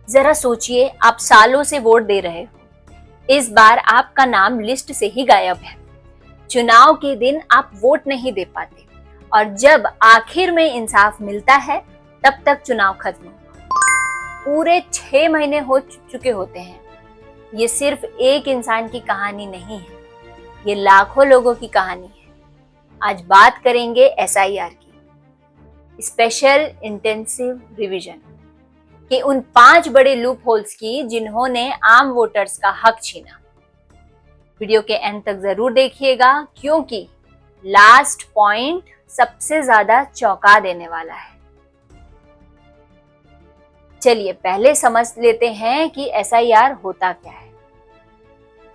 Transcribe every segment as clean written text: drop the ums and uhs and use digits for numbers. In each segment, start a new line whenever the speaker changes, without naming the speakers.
जरा सोचिए, आप सालों से वोट दे रहे हो, इस बार आपका नाम लिस्ट से ही गायब है। चुनाव के दिन आप वोट नहीं दे पाते और जब आखिर में इंसाफ मिलता है तब तक चुनाव खत्म हुआ। पूरे 6 महीने हो चुके होते हैं। ये सिर्फ एक इंसान की कहानी नहीं है, ये लाखों लोगों की कहानी है। आज बात करेंगे SIR की, स्पेशल इंटेंसिव रिवीजन, कि उन 5 बड़े लूप होल्स की जिन्होंने आम वोटर्स का हक छीना। वीडियो के एंड तक जरूर देखिएगा क्योंकि लास्ट पॉइंट सबसे ज्यादा चौंका देने वाला है। चलिए पहले समझ लेते हैं कि SIR होता क्या है।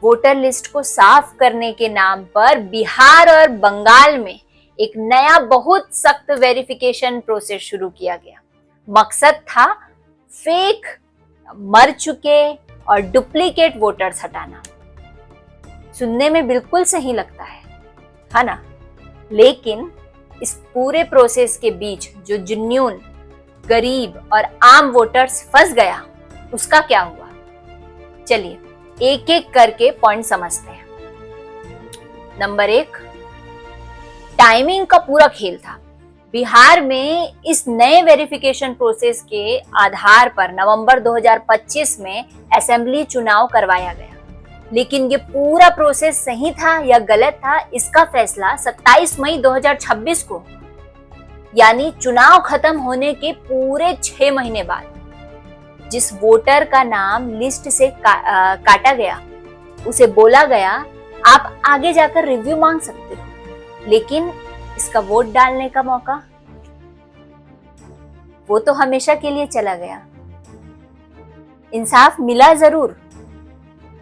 वोटर लिस्ट को साफ करने के नाम पर बिहार और बंगाल में एक नया बहुत सख्त वेरिफिकेशन प्रोसेस शुरू किया गया। मकसद था फेक, मर चुके और डुप्लीकेट वोटर्स हटाना। सुनने में बिल्कुल सही लगता है ना? लेकिन इस पूरे प्रोसेस के बीच जो जुन्नून, गरीब और आम वोटर्स फंस गया, उसका क्या हुआ? चलिए एक एक करके पॉइंट समझते हैं। नंबर 1, टाइमिंग का पूरा खेल था। बिहार में इस नए वेरिफिकेशन प्रोसेस के आधार पर नवंबर 2025 में असेंबली चुनाव करवाया गया, लेकिन ये पूरा प्रोसेस सही था या गलत था, इसका फैसला 27 मई 2026 को, यानी चुनाव खत्म होने के पूरे 6 महीने बाद, जिस वोटर का नाम लिस्ट से काटा गया, उसे बोला गया आप आगे जाकर रिव्यू मांग सकते हो, लेकिन इसका वोट डालने का मौका वो तो हमेशा के लिए चला गया। इंसाफ मिला जरूर,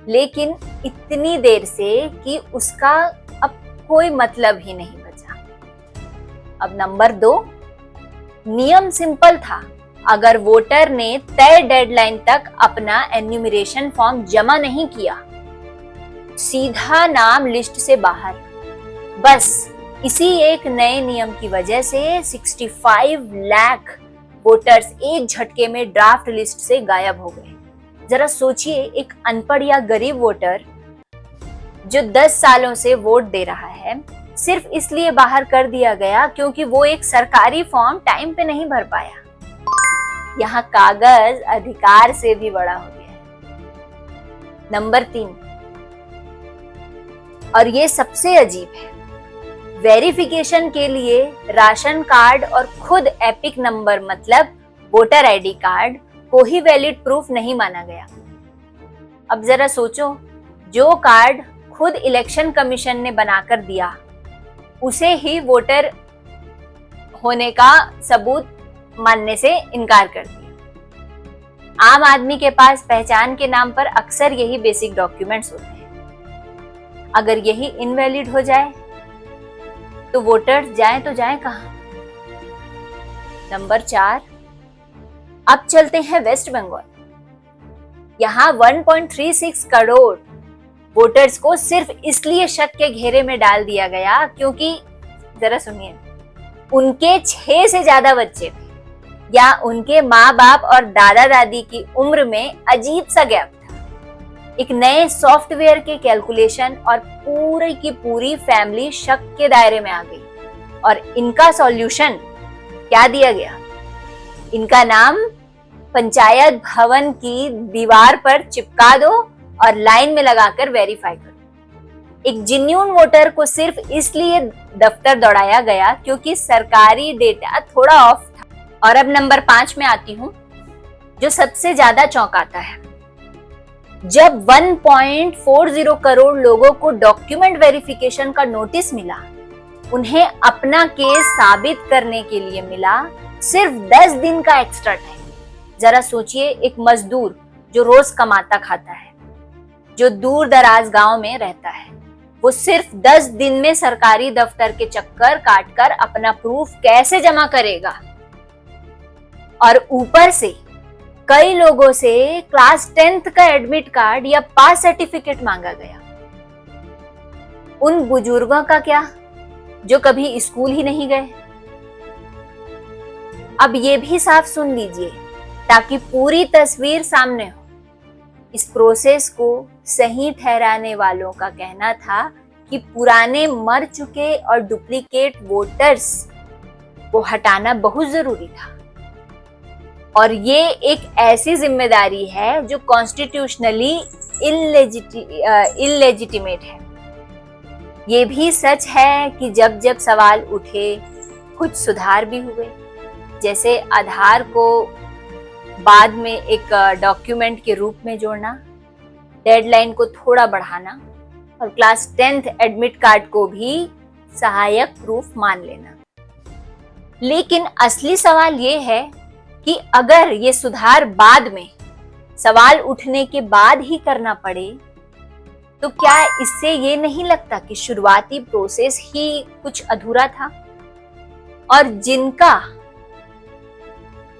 लेकिन इतनी देर से कि उसका अब कोई मतलब ही नहीं बचा। अब नंबर 2, नियम सिंपल था। अगर वोटर ने तय डेडलाइन तक अपना एन्यूमरेशन फॉर्म जमा नहीं किया, सीधा नाम लिस्ट से बाहर। बस इसी एक नए नियम की वजह से 65 लाख वोटर्स एक झटके में ड्राफ्ट लिस्ट से गायब हो गए। जरा सोचिए, एक अनपढ़ या गरीब वोटर जो 10 सालों से वोट दे रहा है, सिर्फ इसलिए बाहर कर दिया गया क्योंकि वो एक सरकारी फॉर्म टाइम पे नहीं भर पाया। यहाँ कागज अधिकार से भी बड़ा हो गया है। नंबर 3, और ये सबसे अजीब है, वेरिफिकेशन के लिए राशन कार्ड और खुद एपिक नंबर मतलब वोटर आईडी कार्ड को ही वैलिड प्रूफ नहीं माना गया। अब जरा सोचो, जो कार्ड खुद इलेक्शन कमीशन ने बनाकर दिया, उसे ही वोटर होने का सबूत मानने से इनकार कर दिया। आम आदमी के पास पहचान के नाम पर अक्सर यही बेसिक डॉक्यूमेंट्स होते हैं। अगर यही इनवैलिड हो जाए तो वोटर जाएं तो जाएं कहां? नंबर 4, अब चलते हैं वेस्ट बंगाल। यहाँ 1.36 करोड़ वोटर्स को सिर्फ इसलिए शक के घेरे में डाल दिया गया क्योंकि, जरा सुनिए, उनके 6 से ज्यादा बच्चे थे या उनके माँ बाप और दादा दादी की उम्र में अजीब सा गैप था। एक नए सॉफ्टवेयर के कैलकुलेशन और पूरी की पूरी फैमिली शक के दायरे में आ गई। और इनका सॉल्यूशन क्या दिया गया? इनका नाम पंचायत भवन की दीवार पर चिपका दो और लाइन में लगाकर वेरीफाई करो। एक जेन्युइन वोटर को सिर्फ इसलिए दफ्तर दौड़ाया गया क्योंकि सरकारी डेटा थोड़ा ऑफ था। और अब नंबर 5 में आती हूं, जो सबसे ज्यादा चौंकाता है। जब 1.40 करोड़ लोगों को डॉक्यूमेंट वेरिफिकेशन का नोटिस मिला, उन्हें अपना केस साबित करने के लिए मिला सिर्फ 10 दिन का एक्स्ट्रा टाइम। जरा सोचिए, एक मजदूर जो रोज कमाता खाता है, जो दूर दराज गांव में रहता है, वो सिर्फ 10 दिन में सरकारी दफ्तर के चक्कर काटकर अपना प्रूफ कैसे जमा करेगा? और ऊपर से कई लोगों से क्लास 10th का एडमिट कार्ड या पास सर्टिफिकेट मांगा गया। उन बुजुर्गों का क्या जो कभी स्कूल ही नहीं गए? अब ये भी साफ सुन लीजिए, ताकि पूरी तस्वीर सामने हो। इस प्रोसेस को सही ठहराने वालों का कहना था कि पुराने मर चुके और डुप्लीकेट वोटर्स को हटाना बहुत जरूरी था और ये एक ऐसी जिम्मेदारी है जो कॉन्स्टिट्यूशनली इलेजिटिमेट है। ये भी सच है कि जब जब सवाल उठे कुछ सुधार भी हुए, जैसे आधार को बाद में एक डॉक्यूमेंट के रूप में जोड़ना, डेडलाइन को थोड़ा बढ़ाना और क्लास 10th एडमिट कार्ड को भी सहायक प्रूफ मान लेना। लेकिन असली सवाल ये है कि अगर ये सुधार बाद में सवाल उठने के बाद ही करना पड़े तो क्या इससे ये नहीं लगता कि शुरुआती प्रोसेस ही कुछ अधूरा था और जिनका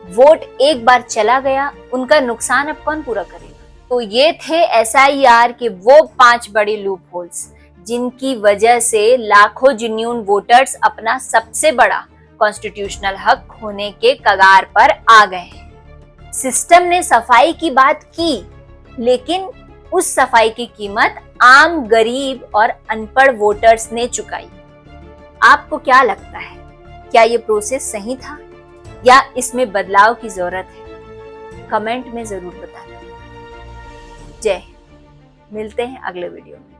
वोट एक बार चला गया उनका नुकसान अब कौन पूरा करेगा? तो ये थे SIR के वो 5 बड़े लूप होल्स जिनकी वजह से लाखों जेन्युइन वोटर्स अपना सबसे बड़ा कॉन्स्टिट्यूशनल हक खोने के कगार पर आ गए हैं। सिस्टम ने सफाई की बात की, लेकिन उस सफाई की कीमत आम गरीब और अनपढ़ वोटर्स ने चुकाई। आपको क्या लगता है, क्या ये प्रोसेस सही था या इसमें बदलाव की जरूरत है? कमेंट में जरूर बताना। जय हिंद। मिलते हैं अगले वीडियो में।